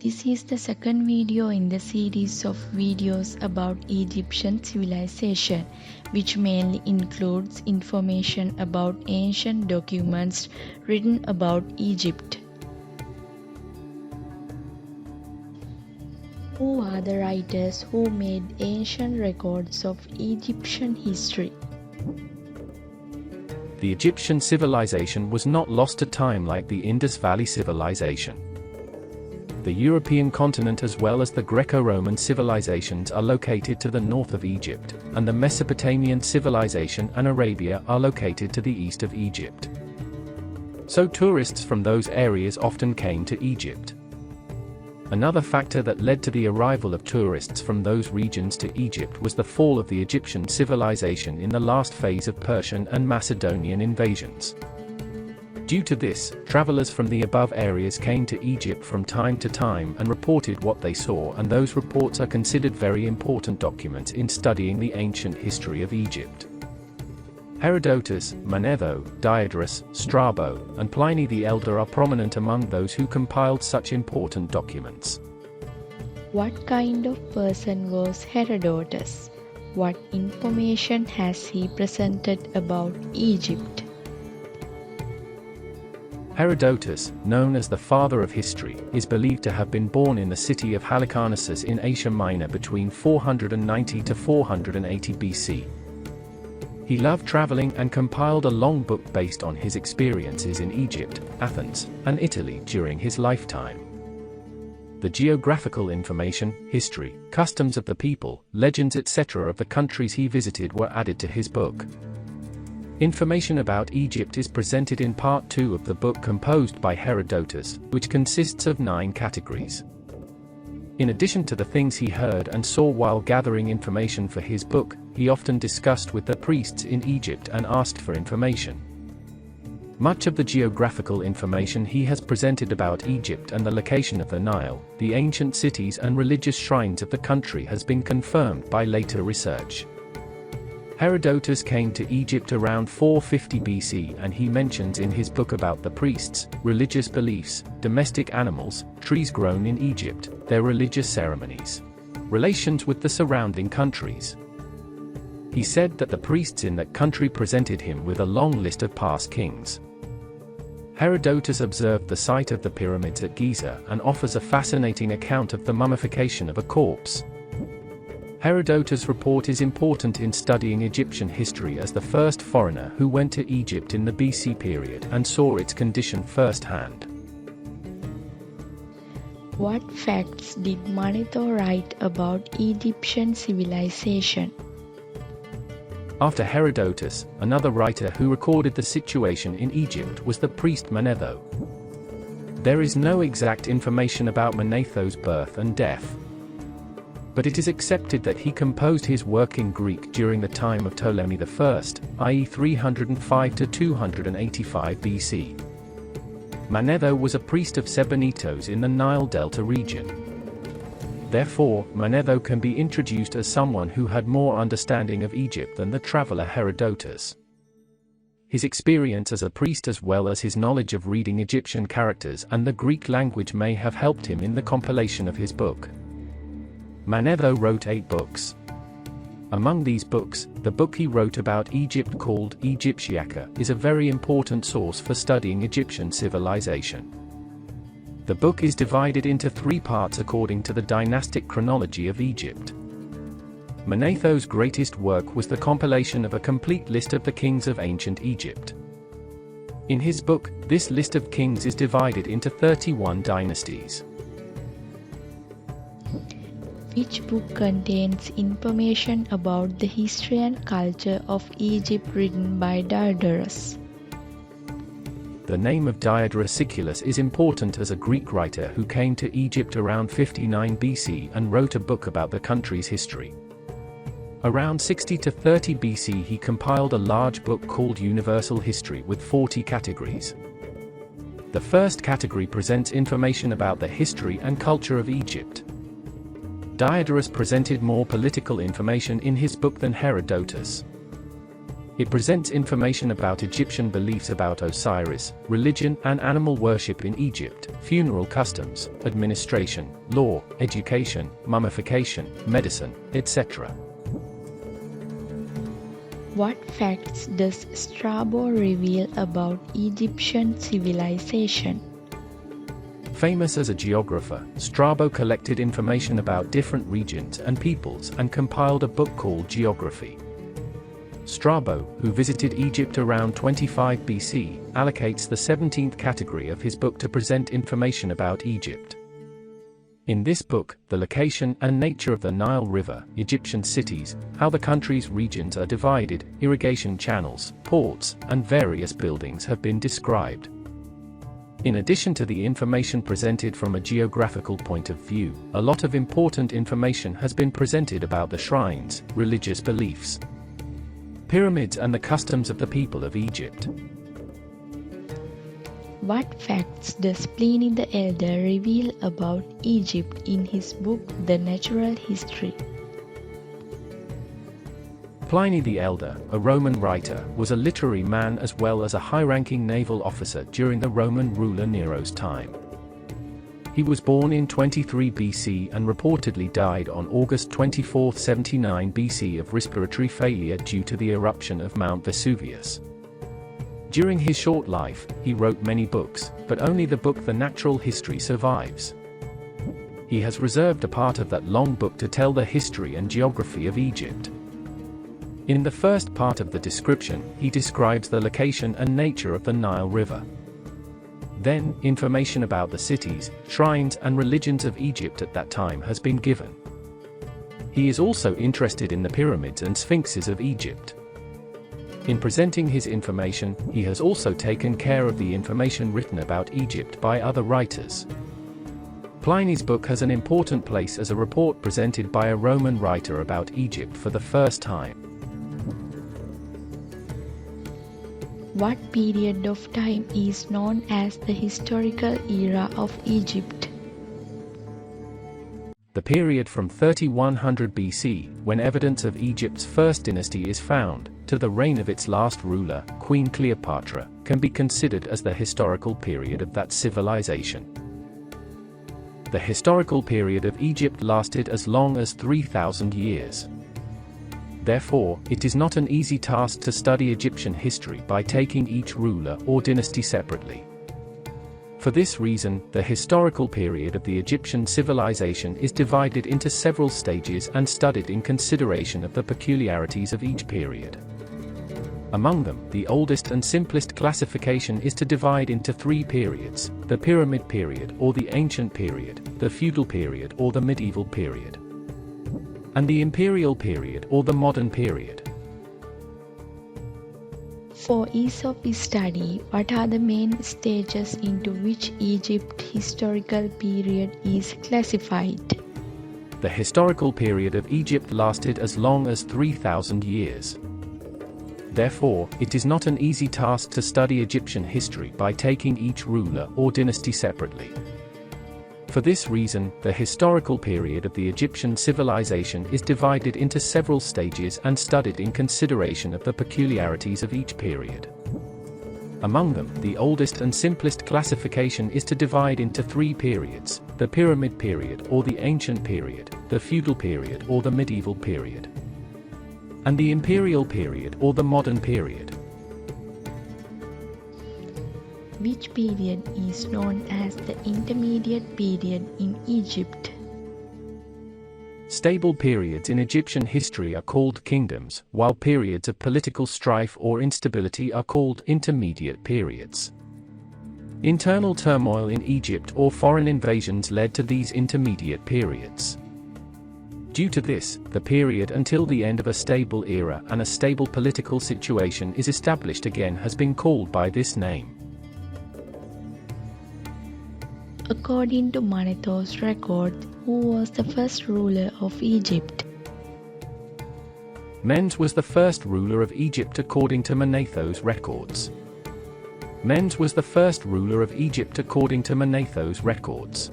This is the second video in the series of videos about Egyptian civilization, which mainly includes information about ancient documents written about Egypt. Who are the writers who made ancient records of Egyptian history? The Egyptian civilization was not lost to time like the Indus Valley Civilization. The European continent as well as the Greco-Roman civilizations are located to the north of Egypt, and the Mesopotamian civilization and Arabia are located to the east of Egypt. So tourists from those areas often came to Egypt. Another factor that led to the arrival of tourists from those regions to Egypt was the fall of the Egyptian civilization in the last phase of Persian and Macedonian invasions. Due to this, travelers from the above areas came to Egypt from time to time and reported what they saw, and those reports are considered very important documents in studying the ancient history of Egypt. Herodotus, Manetho, Diodorus, Strabo, and Pliny the Elder are prominent among those who compiled such important documents. What kind of person was Herodotus? What information has he presented about Egypt? Herodotus, known as the father of history, is believed to have been born in the city of Halicarnassus in Asia Minor between 490 to 480 BC. He loved traveling and compiled a long book based on his experiences in Egypt, Athens, and Italy during his lifetime. The geographical information, history, customs of the people, legends etc. of the countries he visited were added to his book. Information about Egypt is presented in Part 2 of the book composed by Herodotus, which consists of 9 categories. In addition to the things he heard and saw while gathering information for his book, he often discussed with the priests in Egypt and asked for information. Much of the geographical information he has presented about Egypt and the location of the Nile, the ancient cities and religious shrines of the country has been confirmed by later research. Herodotus came to Egypt around 450 BC, and he mentions in his book about the priests, religious beliefs, domestic animals, trees grown in Egypt, their religious ceremonies, relations with the surrounding countries. He said that the priests in that country presented him with a long list of past kings. Herodotus observed the site of the pyramids at Giza and offers a fascinating account of the mummification of a corpse. Herodotus' report is important in studying Egyptian history as the first foreigner who went to Egypt in the BC period and saw its condition firsthand. What facts did Manito write about Egyptian civilization? After Herodotus, another writer who recorded the situation in Egypt was the priest Manetho. There is no exact information about Manetho's birth and death, but it is accepted that he composed his work in Greek during the time of Ptolemy I, i.e. 305 to 285 BC. Manetho was a priest of Sebennytos in the Nile Delta region. Therefore, Manetho can be introduced as someone who had more understanding of Egypt than the traveler Herodotus. His experience as a priest as well as his knowledge of reading Egyptian characters and the Greek language may have helped him in the compilation of his book. Manetho wrote 8 books. Among these books, the book he wrote about Egypt called Egyptiaca is a very important source for studying Egyptian civilization. The book is divided into 3 parts according to the dynastic chronology of Egypt. Manetho's greatest work was the compilation of a complete list of the kings of ancient Egypt. In his book, this list of kings is divided into 31 dynasties. Which book contains information about the history and culture of Egypt written by Diodorus? The name of Diodorus Siculus is important as a Greek writer who came to Egypt around 59 BC and wrote a book about the country's history. Around 60 to 30 BC he compiled a large book called Universal History with 40 categories. The first category presents information about the history and culture of Egypt. Diodorus presented more political information in his book than Herodotus. It presents information about Egyptian beliefs about Osiris, religion and animal worship in Egypt, funeral customs, administration, law, education, mummification, medicine, etc. What facts does Strabo reveal about Egyptian civilization? Famous as a geographer, Strabo collected information about different regions and peoples and compiled a book called Geography. Strabo, who visited Egypt around 25 BC, allocates the 17th category of his book to present information about Egypt. In this book, the location and nature of the Nile River, Egyptian cities, how the country's regions are divided, irrigation channels, ports, and various buildings have been described. In addition to the information presented from a geographical point of view, a lot of important information has been presented about the shrines, religious beliefs, pyramids and the customs of the people of Egypt. What facts does Pliny the Elder reveal about Egypt in his book The Natural History? Pliny the Elder, a Roman writer, was a literary man as well as a high-ranking naval officer during the Roman ruler Nero's time. He was born in 23 BC and reportedly died on August 24, 79 BC of respiratory failure due to the eruption of Mount Vesuvius. During his short life, he wrote many books, but only the book The Natural History survives. He has reserved a part of that long book to tell the history and geography of Egypt. In the first part of the description, he describes the location and nature of the Nile River. Then, information about the cities, shrines and religions of Egypt at that time has been given. He is also interested in the pyramids and sphinxes of Egypt. In presenting his information, he has also taken care of the information written about Egypt by other writers. Pliny's book has an important place as a report presented by a Roman writer about Egypt for the first time. What period of time is known as the historical era of Egypt? The period from 3100 BC, when evidence of Egypt's first dynasty is found, to the reign of its last ruler, Queen Cleopatra, can be considered as the historical period of that civilization. The historical period of Egypt lasted as long as 3,000 years. Therefore, it is not an easy task to study Egyptian history by taking each ruler or dynasty separately. For this reason, the historical period of the Egyptian civilization is divided into several stages and studied in consideration of the peculiarities of each period. Among them, the oldest and simplest classification is to divide into three periods: the Pyramid period or the Ancient period, the Feudal period or the Medieval period, and the Imperial period or the Modern period. For ease of study, what are the main stages into which Egypt's historical period is classified? The historical period of Egypt lasted as long as 3,000 years. Therefore, it is not an easy task to study Egyptian history by taking each ruler or dynasty separately. For this reason, the historical period of the Egyptian civilization is divided into several stages and studied in consideration of the peculiarities of each period. Among them, the oldest and simplest classification is to divide into three periods: the Pyramid period or the Ancient period, the Feudal period or the Medieval period, and the Imperial period or the Modern period. Which period is known as the intermediate period in Egypt? Stable periods in Egyptian history are called kingdoms, while periods of political strife or instability are called intermediate periods. Internal turmoil in Egypt or foreign invasions led to these intermediate periods. Due to this, the period until the end of a stable era and a stable political situation is established again has been called by this name. According to Manetho's record, who was the first ruler of Egypt? Mendes was the first ruler of Egypt according to Manetho's records. Mendes was the first ruler of Egypt according to Manetho's records.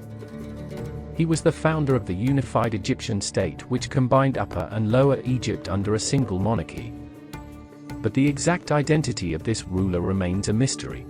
He was the founder of the unified Egyptian state which combined Upper and Lower Egypt under a single monarchy. but the exact identity of this ruler remains a mystery.